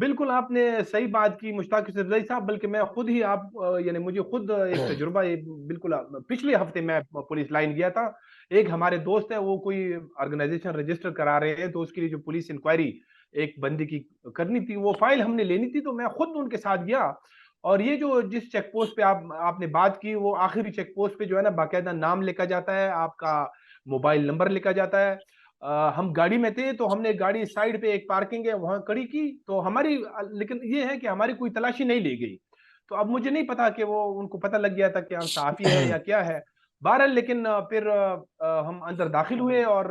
بالکل آپ نے صحیح بات کی مشتاق یوسفزئی صاحب، بلکہ میں خود ہی یعنی مجھے خود ایک تجربہ بالکل پچھلے ہفتے میں پولیس لائن گیا تھا. ایک ہمارے دوست ہے، وہ کوئی آرگنائزیشن رجسٹر کرا رہے ہیں، تو اس کے لیے جو پولیس انکوائری ایک بندی کی کرنی تھی، وہ فائل ہم نے لینی تھی، تو میں خود ان کے ساتھ گیا. اور یہ جو جس چیک پوسٹ پہ آپ نے بات کی، وہ آخری چیک پوسٹ پہ جو ہے نا باقاعدہ نام لکھا جاتا ہے، آپ کا موبائل نمبر لکھا جاتا ہے. ہم گاڑی میں تھے، تو ہم نے گاڑی سائڈ پہ ایک پارکنگ ہے وہاں کھڑی کی، تو ہماری لیکن یہ ہے کہ ہماری کوئی تلاشی نہیں لی گئی. تو اب مجھے نہیں پتا کہ وہ ان کو پتہ لگ گیا تھا کہ ہم صحافی ہیں یا کیا ہے. بہرحال لیکن پھر ہم اندر داخل ہوئے، اور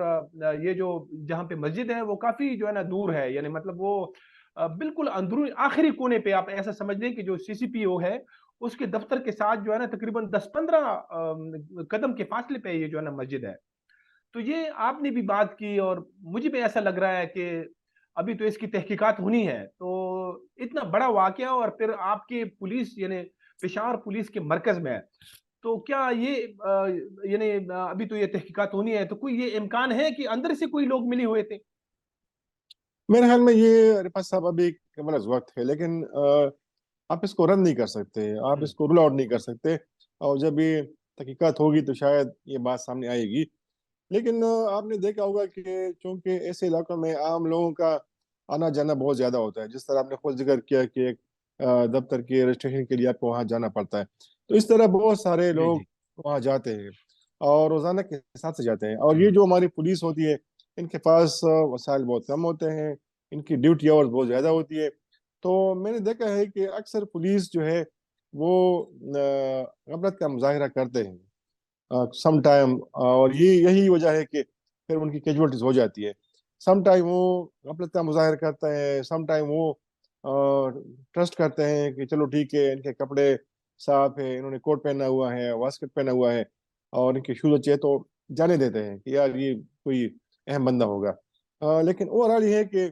یہ جو جہاں پہ مسجد ہے وہ کافی جو ہے نا دور ہے، یعنی مطلب وہ بالکل اندرونی آخری کونے پہ آپ ایسا سمجھ لیں کہ جو سی سی پی او ہے اس کے دفتر کے ساتھ جو ہے نا تقریباً 10-15 قدم کے فاصلے پہ یہ جو ہے نا مسجد ہے. تو یہ آپ نے بھی بات کی، اور مجھے بھی ایسا لگ رہا ہے کہ ابھی تو اس کی تحقیقات ہونی ہے. تو اتنا بڑا واقعہ، اور پھر آپ کے پولیس یعنی پشاور پولیس کے مرکز میں ہے، تو کیا یہ یعنی ابھی تو یہ تحقیقات ہونی ہے، تو کوئی یہ امکان ہے کہ اندر سے کوئی لوگ ملے ہوئے تھے؟ میرے خیال میں یہ رفعت صاحب ابھی قبل از وقت ہے، لیکن آپ اس کو رد نہیں کر سکتے، آپ اس کو رول آؤٹ نہیں کر سکتے. اور جب یہ تحقیقات ہوگی تو شاید یہ بات سامنے آئے گی. لیکن آپ نے دیکھا ہوگا کہ چونکہ ایسے علاقوں میں عام لوگوں کا آنا جانا بہت زیادہ ہوتا ہے، جس طرح آپ نے خود ذکر کیا کہ ایک دفتر کے رجسٹریشن کے لیے آپ کو وہاں جانا پڑتا ہے، تو اس طرح بہت سارے جی لوگ جی. وہاں جاتے ہیں اور روزانہ کے حساب سے جاتے ہیں. اور یہ جو ہماری پولیس ہوتی ہے، ان کے پاس وسائل بہت کم ہوتے ہیں، ان کی ڈیوٹی آورز بہت زیادہ ہوتی ہے. تو میں نے دیکھا ہے کہ اکثر پولیس جو ہے وہ غفلت کا مظاہرہ کرتے ہیں سم ٹائم، اور یہی وجہ ہے کہ پھر ان کی کیجولٹیز ہو جاتی ہے. سم ٹائم وہ غفلت کا مظاہر کرتے ہیں، سم ٹائم وہ ٹرسٹ کرتے ہیں کہ چلو ٹھیک ہے، ان کے کپڑے صاف ہے، انہوں نے کوٹ پہنا ہوا ہے، واسکٹ پہنا ہوا ہے، اور ان کے شوز اچھے، تو جانے دیتے ہیں کہ یار یہ کوئی اہم بندہ ہوگا. لیکن اوور آل یہ ہے کہ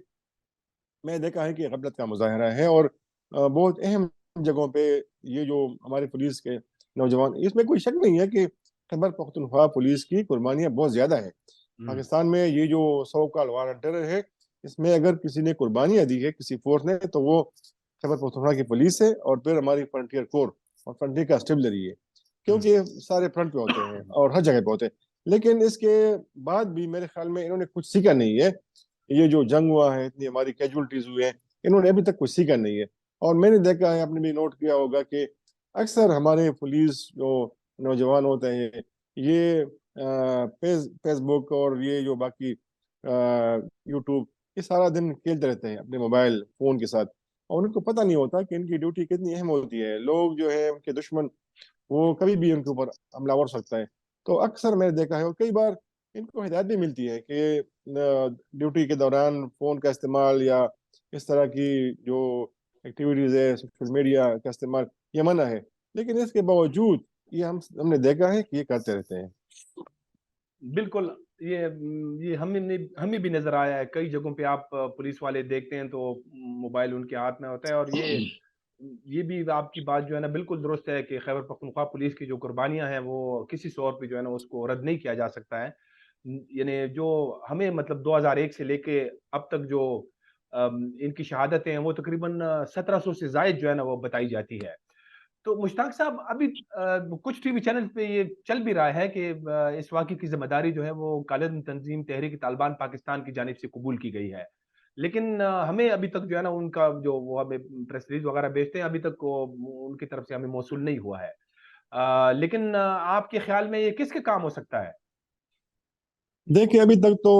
میں دیکھا ہے کہ غفلت کا مظاہرہ ہے. اور بہت اہم جگہوں پہ یہ جو ہماری پولیس کے نوجوان، اس میں کوئی شک نہیں ہے کہ خیبر پختونخوا پولیس کی قربانیاں بہت زیادہ ہیں. پاکستان میں یہ جو سو کال والنٹیئر ہے، اس میں اگر کسی نے قربانیاں دی ہے کسی فورس نے، تو وہ خیبر پختونخوا کی پولیس ہے، اور پھر ہماری فرنٹیئر کور اور فرنٹیئر کانسٹیبلری ہے، کیونکہ سارے فرنٹ پہ ہوتے ہیں اور ہر جگہ پہ ہوتے ہیں. لیکن اس کے بعد بھی میرے خیال میں انہوں نے کچھ سیکھا نہیں ہے. یہ جو جنگ ہوا ہے، اتنی ہماری کیجولٹیز ہوئے ہیں، انہوں نے ابھی تک کچھ سیکھا نہیں ہے. اور میں نے دیکھا ہے، آپ نے بھی نوٹ کیا ہوگا کہ اکثر ہمارے پولیس جو نوجوان ہوتے ہیں، یہ فیس بک اور یہ جو باقی یوٹیوب، یہ سارا دن کھیلتے رہتے ہیں اپنے موبائل فون کے ساتھ، اور ان کو پتہ نہیں ہوتا کہ ان کی ڈیوٹی کتنی اہم ہوتی ہے. لوگ جو ہے ان کے دشمن، وہ کبھی بھی ان کے اوپر حملہ ور سکتا ہے. تو اکثر میں نے دیکھا ہے، اور کئی بار ان کو ہدایت بھی ملتی ہے کہ ڈیوٹی کے دوران فون کا استعمال یا اس طرح کی جو ایکٹیویٹیز ہے، سوشل میڈیا کا استعمال، یہ منع ہے. لیکن اس کے باوجود یہ ہم نے دیکھا ہے کہ یہ کرتے رہتے ہیں. بالکل. یہ ہمیں بھی نظر آیا ہے کئی جگہوں پہ. آپ پولیس والے دیکھتے ہیں تو موبائل ان کے ہاتھ میں ہوتا ہے. اور یہ بھی آپ کی بات جو ہے نا بالکل درست ہے کہ خیبر پختونخوا پولیس کی جو قربانیاں ہیں وہ کسی طور پہ جو ہے نا اس کو رد نہیں کیا جا سکتا ہے. یعنی جو ہمیں مطلب 2001 سے لے کے اب تک جو ان کی شہادتیں ہیں، وہ تقریباً 1700 سے زائد جو ہے نا وہ بتائی جاتی ہے. تو مشتاق صاحب، ابھی کچھ ٹی وی چینل پہ یہ چل بھی رہا ہے کہ اس واقعے کی ذمہ داری جو ہے وہ کالعدم تنظیم تحریک طالبان پاکستان کی جانب سے قبول کی گئی ہے. لیکن ہمیں ابھی تک جو ہے نا ان کا جو وہ ہمیں پریس ریلیز وغیرہ بھیجتے ہیں، ابھی تک ان کی طرف سے ہمیں موصول نہیں ہوا ہے. لیکن آپ کے خیال میں یہ کس کے کام ہو سکتا ہے؟ دیکھیں، ابھی تک تو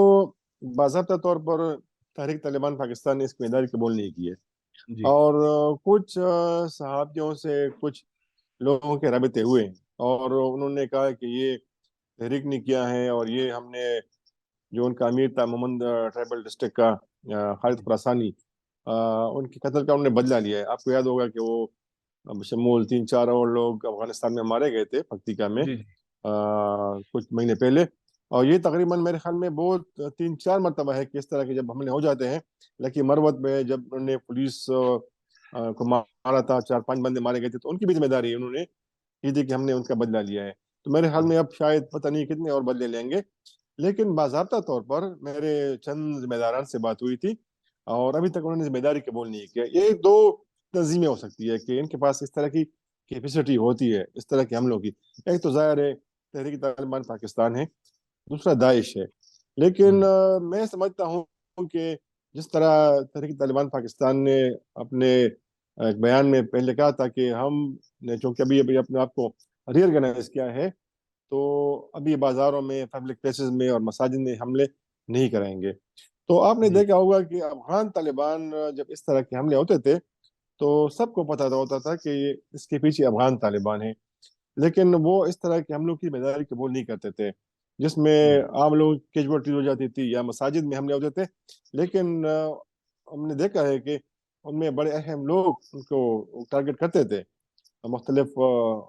باضابطہ طور پر تحریک طالبان پاکستان نے اس کی ادارے قبول نہیں کی ہے. جی اور کچھ صحافیوں سے کچھ لوگوں کے رابطے ہوئے، اور انہوں نے کہا کہ یہ تحریک نے کیا ہے، اور یہ ہم نے جو ان کا امیر تھا محمد ٹرائبل ڈسٹرکٹ کا خالد خراسانی، ان کے قتل کا انہوں نے بدلہ لیا ہے. آپ کو یاد ہوگا کہ وہ بشمول 3-4 اور لوگ افغانستان میں مارے گئے تھے پکتیکا میں جی جی. کچھ مہینے پہلے. اور یہ تقریباً میرے خیال میں بہت 3-4 مرتبہ ہے کہ اس طرح کے جب حملے ہو جاتے ہیں. لیکن مروت میں جب انہوں نے پولیس کو مارا تھا، 4-5 بندے مارے گئے تھے، تو ان کی بھی ذمہ داری انہوں نے یہ تھی کہ ہم نے ان کا بدلہ لیا ہے. تو میرے خیال میں اب شاید پتہ نہیں کتنے اور بدلے لیں گے. لیکن باضابطہ طور پر میرے چند ذمہ داران سے بات ہوئی تھی، اور ابھی تک انہوں نے ذمہ داری قبول نہیں کیا. یہ دو تنظیمیں ہو سکتی ہے کہ ان کے پاس اس طرح کی کیپیسٹی ہوتی ہے اس طرح کے حملوں کی. ایک تو ظاہر ہے تحریک طالبان پاکستان ہے, دوسرا داعش ہے. لیکن میں سمجھتا ہوں کہ جس طرح تحریک طالبان پاکستان نے اپنے ایک بیان میں پہلے کہا تھا کہ ہم نے چونکہ ابھی اپنے آپ کو ری آرگنائز کیا ہے, تو ابھی بازاروں میں, پبلک پلیسز میں اور مساجد میں حملے نہیں کریں گے. تو آپ نے جی دیکھا ہوگا کہ افغان طالبان جب اس طرح کے حملے ہوتے تھے تو سب کو پتہ ہوتا تھا کہ اس کے پیچھے افغان طالبان ہیں, لیکن وہ اس طرح کے حملوں کی ذمہ داری قبول نہیں کرتے تھے جس میں عام لوگ کیجولیٹیز ہو جاتی تھی یا مساجد میں حملے ہوتے تھے. لیکن ہم نے دیکھا ہے کہ ان میں بڑے اہم لوگ ان کو ٹارگٹ کرتے تھے مختلف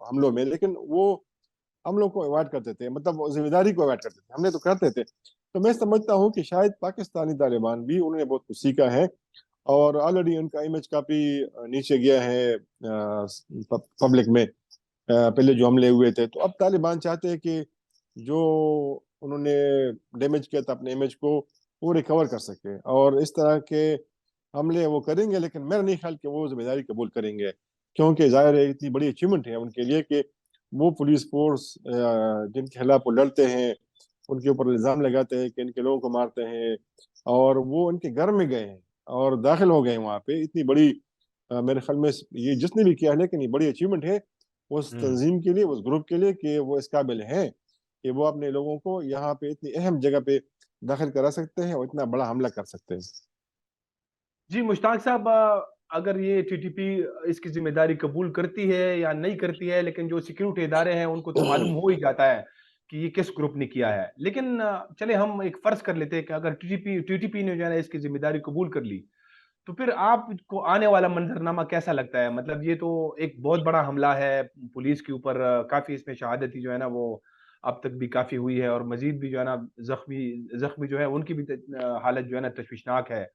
حملوں میں, لیکن وہ حملوں کو اوائڈ کرتے تھے, مطلب ذمہ داری کو اوائڈ کرتے تھے, حملے تو کرتے تھے. تو میں سمجھتا ہوں کہ شاید پاکستانی طالبان بھی انہوں نے بہت کچھ سیکھا ہے اور آلریڈی ان کا امیج کافی نیچے گیا ہے پبلک میں پہلے جو حملے ہوئے تھے. تو اب طالبان چاہتے ہیں کہ جو انہوں نے ڈیمیج کیا تھا اپنے امیج کو وہ ریکور کر سکے, اور اس طرح کے حملے وہ کریں گے, لیکن میرا نہیں خیال کہ وہ ذمہ داری قبول کریں گے, کیونکہ ظاہر ہے اتنی بڑی اچیومنٹ ہے ان کے لیے کہ وہ پولیس فورس جن کے خلاف وہ لڑتے ہیں ان کے اوپر الزام لگاتے ہیں کہ ان کے لوگوں کو مارتے ہیں, اور وہ ان کے گھر میں گئے ہیں اور داخل ہو گئے وہاں پہ. اتنی بڑی میرے خیال میں یہ جس نے بھی کیا ہے, لیکن یہ بڑی اچیومنٹ ہے اس تنظیم کے لیے, اس گروپ کے لیے, کہ وہ اس قابل ہیں کہ وہ اپنے لوگوں کو یہاں پہ اتنی اہم جگہ پہ داخل کرا سکتے ہیں اور اتنا بڑا حملہ کر سکتے ہیں. جی مشتاق صاحب، اگر یہ ٹی ٹی پی اس کی ذمہ داری قبول کرتی ہے یا نہیں کرتی ہے، لیکن جو سیکیورٹی ادارے ہیں ان کو تو معلوم ہو ہی جاتا ہے کہ یہ کس گروپ نے کیا ہے. لیکن چلے ہم ایک فرض کر لیتے ہیں کہ اگر ٹی ٹی پی نے جو ہے اس کی ذمہ داری قبول کر لی، تو پھر آپ کو آنے والا منظرنامہ کیسا لگتا ہے؟ مطلب یہ تو ایک بہت بڑا حملہ ہے پولیس کے اوپر، کافی اس میں شہادتی جو ہے نا وہ اب تک بھی کافی ہوئی ہے، اور مزید بھی جو ہے نا زخمی جو ہے ان کی بھی حالت جو ہے نا تشویشناک ہے.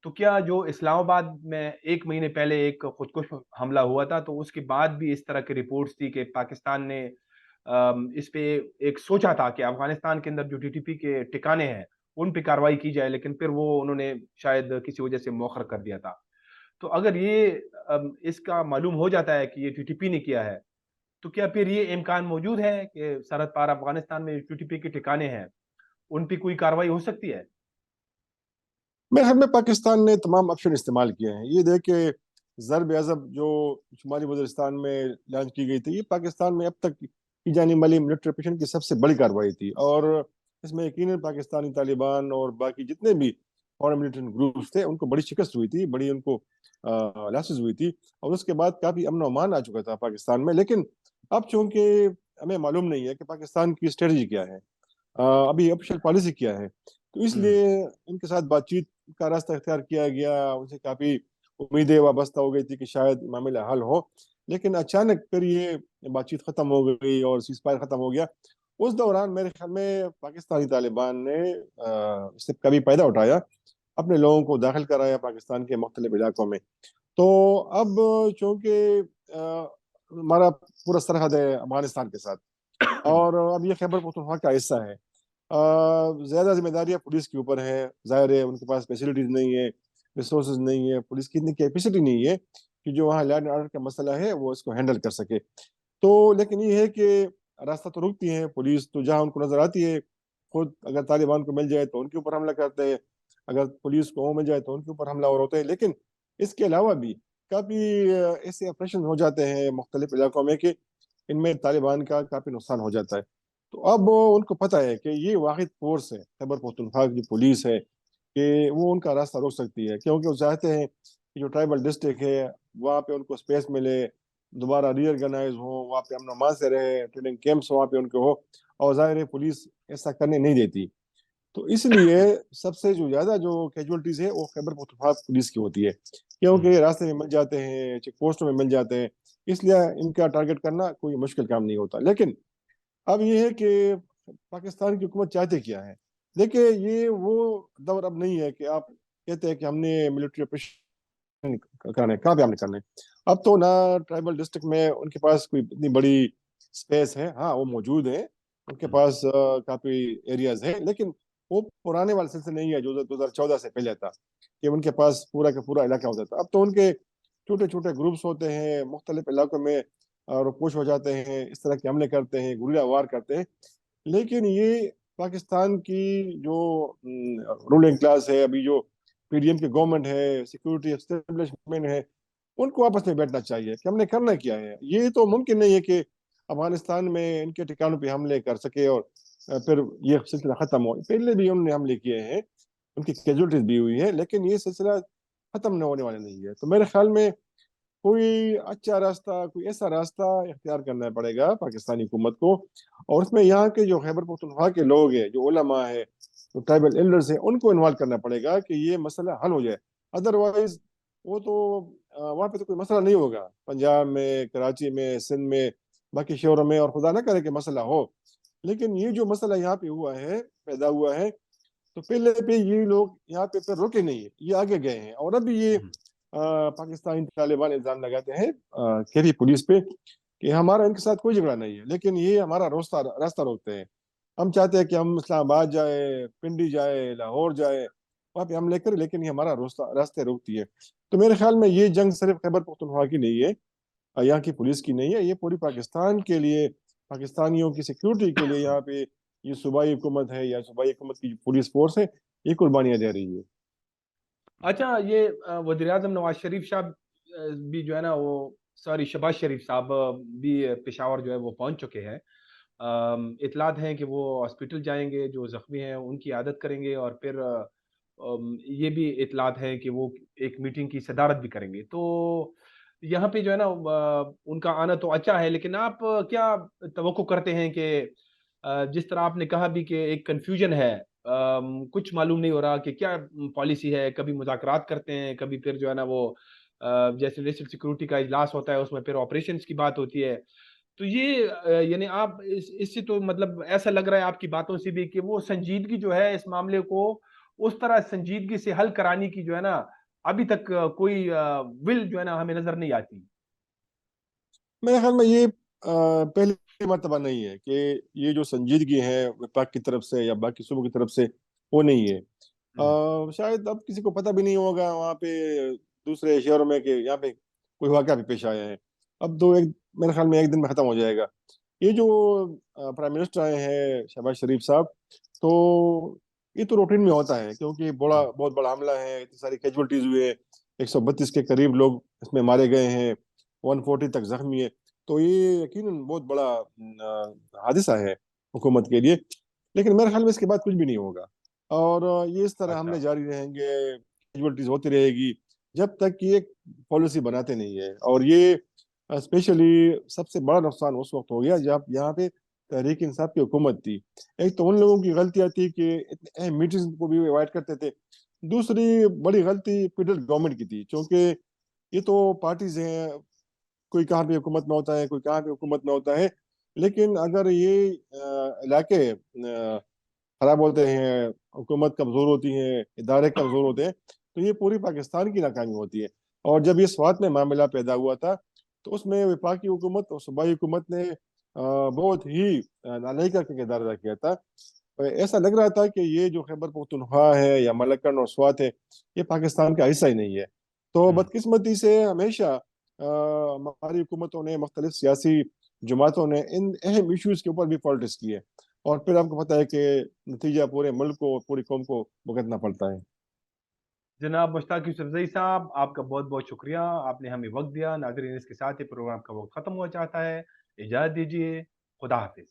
تو کیا جو اسلام آباد میں ایک مہینے پہلے ایک خودکش حملہ ہوا تھا، تو اس کے بعد بھی اس طرح کی رپورٹس تھی کہ پاکستان نے اس پہ ایک سوچا تھا کہ افغانستان کے اندر جو ٹی ٹی پی کے ٹھکانے ہیں ان پہ کاروائی کی جائے، لیکن پھر وہ انہوں نے شاید کسی وجہ سے مؤخر کر دیا تھا. تو اگر یہ اس کا معلوم ہو جاتا ہے کہ یہ ٹی ٹی پی نے کیا ہے، تو کیا پھر یہ امکان موجود ہے کہ سرحد پار افغانستان میں ٹی ٹی پی کے ٹھکانے ہیں ان پہ کوئی کاروائی ہو سکتی ہے؟ میرے خیال میں پاکستان نے تمام آپشن استعمال کیے ہیں. یہ دیکھ کے ضرب عضب جو شمالی وزیرستان میں لانچ کی گئی تھی, یہ پاکستان میں اب تک کی جانے والی ملٹری آپریشن کی سب سے بڑی کارروائی تھی, اور اس میں یقیناً پاکستانی طالبان اور باقی جتنے بھی فورن ملیٹنٹ گروپس تھے ان کو بڑی شکست ہوئی تھی, بڑی ان کو لاسز ہوئی تھی, اور اس کے بعد کافی امن و امان آ چکا تھا پاکستان میں. لیکن اب چونکہ ہمیں معلوم نہیں ہے کہ پاکستان کی اسٹریٹجی کیا ہے, ابھی آفیشیل پالیسی کیا ہے, تو اس لیے ان کے ساتھ بات چیت کا راستہ اختیار کیا گیا. ان سے کافی امیدیں وابستہ ہو گئی تھی کہ شاید معاملہ حل ہو, لیکن اچانک پھر یہ بات چیت ختم ہو گئی اور سیز فائر ختم ہو گیا. اس دوران میرے خیال میں پاکستانی طالبان نے اس سے کبھی فائدہ اٹھایا, اپنے لوگوں کو داخل کرایا پاکستان کے مختلف علاقوں میں. تو اب چونکہ ہمارا پورا سرحد ہے افغانستان کے ساتھ, اور اب یہ خیبر پختونخوا کا حصہ ہے, زیادہ ذمہ داریاں پولیس کے اوپر ہے. ظاہر ہے ان کے پاس فیسلٹیز نہیں ہے, ریسورسز نہیں ہے, پولیس کی اتنی کیپیسٹی نہیں ہے کہ جو وہاں لینڈ آرڈر کا مسئلہ ہے وہ اس کو ہینڈل کر سکے. تو لیکن یہ ہے کہ راستہ تو روکتی ہے پولیس, تو جہاں ان کو نظر آتی ہے خود اگر طالبان کو مل جائے تو ان کے اوپر حملہ کرتے ہیں, اگر پولیس کو مل جائے تو ان کے اوپر حملہ اور ہوتے ہیں. لیکن اس کے علاوہ بھی کافی ایسے آپریشن ہو جاتے ہیں مختلف علاقوں میں کہ ان میں طالبان کا کافی نقصان ہو جاتا ہے. تو اب ان کو پتہ ہے کہ یہ واحد فورس ہے خیبر پختونخوا کی پولیس ہے کہ وہ ان کا راستہ روک سکتی ہے, کیونکہ وہ چاہتے ہیں کہ جو ٹرائبل ڈسٹرکٹ ہے وہاں پہ ان کو اسپیس ملے, دوبارہ ری آرگنائز ہو, وہاں پہ امن و امان سے رہے, ٹریننگ کیمپس وہاں پہ ان کے ہو, اور ظاہر ہے پولیس ایسا کرنے نہیں دیتی. تو اس لیے سب سے جو زیادہ جو کیجولٹیز ہے وہ خیبر پختونخوا پولیس کی ہوتی ہے, کیونکہ یہ راستے میں مل جاتے ہیں, چیک پوسٹوں میں مل جاتے ہیں, اس لیے ان کا ٹارگٹ کرنا کوئی مشکل کام نہیں ہوتا. لیکن اب یہ ہے کہ پاکستان کی حکومت چاہتے کیا ہے. دیکھیں یہ وہ دور اب نہیں ہے کہ آپ کہتے ہیں کہ ہم نے ملٹری آپریشن کرنے, کہاں پہ ہم نے کرنے. اب تو نہ ٹرائبل ڈسٹرکٹ میں ان کے پاس کوئی اتنی بڑی اسپیس ہے, ہاں وہ موجود ہیں, ان کے پاس کافی ایریاز ہیں, لیکن وہ پرانے والے سلسلے نہیں ہے جو 2014 سے پہلے تھا. کہ ان کے پاس پورا کا پورا علاقہ ہوتا تھا. اب تو ان کے چھوٹے چھوٹے گروپس ہوتے ہیں مختلف علاقوں میں اور پوش ہو جاتے ہیں, اس طرح کے حملے کرتے ہیں, گریلا وار کرتے ہیں. لیکن یہ پاکستان کی جو رولنگ کلاس ہے, ابھی جو پی ڈی ایم کی گورنمنٹ ہے, سیکورٹی اسٹیبلشمنٹ ہے, ان کو آپس میں بیٹھنا چاہیے کہ ہم نے کرنا کیا ہے. یہ تو ممکن نہیں ہے کہ افغانستان میں ان کے ٹھکانوں پہ حملے کر سکے اور پھر یہ سلسلہ ختم ہو. پہلے بھی انہوں نے حملے کیے ہیں, ان کی کیجولٹیز بھی ہوئی ہیں, لیکن یہ سلسلہ ختم نہ ہونے والا نہیں ہے. تو میرے خیال میں کوئی اچھا راستہ, کوئی ایسا راستہ اختیار کرنا پڑے گا پاکستانی حکومت کو, اور اس میں یہاں کے جو خیبر پختونخوا کے لوگ ہیں, جو علماء ہیں, جو ٹرائبل ایلڈرز ہیں, ان کو انوالو کرنا پڑے گا کہ یہ مسئلہ حل ہو جائے. ادروائز وہ تو وہاں پہ تو کوئی مسئلہ نہیں ہوگا, پنجاب میں, کراچی میں, سندھ میں, باقی شہروں میں, اور خدا نہ کرے کہ مسئلہ ہو. لیکن یہ جو مسئلہ یہاں پہ ہوا ہے, پیدا ہوا ہے, تو پہلے پہ یہ لوگ یہاں پہ پھر رکے نہیں, یہ آگے گئے ہیں. اور ابھی یہ پاکستانی طالبان الزام لگاتے ہیں کیری پولیس پہ کہ ہمارا ان کے ساتھ کوئی جھگڑا نہیں ہے, لیکن یہ ہمارا راستہ روکتے ہیں. ہم چاہتے ہیں کہ ہم اسلام آباد جائے, پنڈی جائے, لاہور جائے, وہاں پہ حملے کریں, لیکن یہ ہمارا راستے روکتی ہے. تو میرے خیال میں یہ جنگ صرف خیبر پختونخوا کی نہیں ہے, یہاں کی پولیس کی نہیں ہے, یہ پوری پاکستان کے لیے, پاکستانیوں کی سیکیورٹی کے لیے یہاں پہ یہ صوبائی حکومت ہے یا صوبائی حکومت کی پولیس فورس ہے, یہ قربانیاں دے رہی ہے. اچھا, یہ وزیر اعظم نواز شریف صاحب بھی جو ہے نا وہ شہباز شریف صاحب بھی پشاور جو ہے وہ پہنچ چکے ہیں. اطلاعات ہیں کہ وہ ہاسپٹل جائیں گے, جو زخمی ہیں ان کی عیادت کریں گے, اور پھر یہ بھی اطلاعات ہیں کہ وہ ایک میٹنگ کی صدارت بھی کریں گے. تو یہاں پہ جو ہے نا ان کا آنا تو اچھا ہے, لیکن آپ کیا توقع کرتے ہیں کہ جس طرح آپ نے کہا بھی کہ ایک کنفیوژن ہے, کچھ معلوم نہیں ہو رہا کہ کیا پالیسی ہے, کبھی مذاکرات کرتے ہیں, کبھی پھر جو ہے نا وہ جیسے نیشنل سیکورٹی کا اجلاس ہوتا ہے اس میں پھر آپریشنز کی بات ہوتی ہے. تو یہ یعنی آپ اس سے تو مطلب ایسا لگ رہا ہے آپ کی باتوں سے بھی کہ وہ سنجیدگی جو ہے اس معاملے کو اس طرح سنجیدگی سے حل کرانے کی جو ہے نا ابھی تک کوئی ول جو ہے نا ہمیں نظر نہیں آتی. میرے خیال میں یہ پہلی مرتبہ نہیں ہے کہ یہ جو سنجیدگی ہے وفاق کی طرف سے یا باقی صوبوں کی طرف سے, وہ نہیں ہے. شاید اب کسی کو پتہ بھی نہیں ہوگا وہاں پہ دوسرے شہروں میں کہ یہاں پہ کوئی واقعہ بھی پیش آیا ہے. اب تو میرے خیال میں ایک دن میں ختم ہو جائے گا. یہ جو پرائم منسٹر آئے ہیں شہباز شریف صاحب, تو یہ تو روٹین میں ہوتا ہے, کیونکہ بہت بڑا حملہ ہے, اتنی ساری کیجولٹیز ہوئے, 132 کے قریب لوگ اس میں مارے گئے ہیں, 140 تک زخمی ہے. تو یہ یقیناً بہت بڑا حادثہ ہے حکومت کے لیے. لیکن میرے خیال میں اس کے بعد کچھ بھی نہیں ہوگا, اور یہ اس طرح اچھا, حملے جاری رہیں گے, کیجولٹیز ہوتی رہے گی جب تک کہ ایک پالیسی بناتے نہیں ہے. اور یہ اسپیشلی سب سے بڑا نقصان اس وقت ہو گیا جب یہاں پہ تحریک انصاف کی حکومت تھی. ایک تو ان لوگوں کی غلطیاں تھی کہ اہم میٹنگز کو بھی اوائڈ کرتے تھے. دوسری بڑی غلطی فیڈرل گورنمنٹ کی تھی, کیونکہ یہ تو پارٹیز ہیں, کوئی کہاں پہ حکومت میں ہوتا ہے, کوئی کہاں پہ حکومت میں ہوتا ہے. لیکن اگر یہ علاقے خراب ہوتے ہیں, حکومت کمزور ہوتی ہے, ادارے کمزور ہوتے ہیں, تو یہ پوری پاکستان کی ناکامی ہوتی ہے. اور جب یہ سوات میں معاملہ پیدا ہوا تھا تو اس میں وفاقی حکومت اور صوبائی حکومت نے بہت ہی نالائقہ کا کردار ادا کیا تھا. ایسا لگ رہا تھا کہ یہ جو خیبر پختونخوا ہے یا ملکن اور سوات ہے, یہ پاکستان کا حصہ ہی نہیں ہے. تو بدقسمتی سے ہمیشہ ہماری حکومتوں نے, مختلف سیاسی جماعتوں نے ان اہم ایشوز کے اوپر بھی پالیٹکس کی ہے, اور پھر آپ کو پتہ ہے کہ نتیجہ پورے ملک کو, پوری قوم کو بھگتنا پڑتا ہے. جناب مشتاق یوسفزئی صاحب, آپ کا بہت بہت شکریہ, آپ نے ہمیں وقت دیا. ناظرین, اس کے ساتھ یہ پروگرام کا وقت ختم ہوا چاہتا ہے. اجازت دیجیے, خدا حافظ.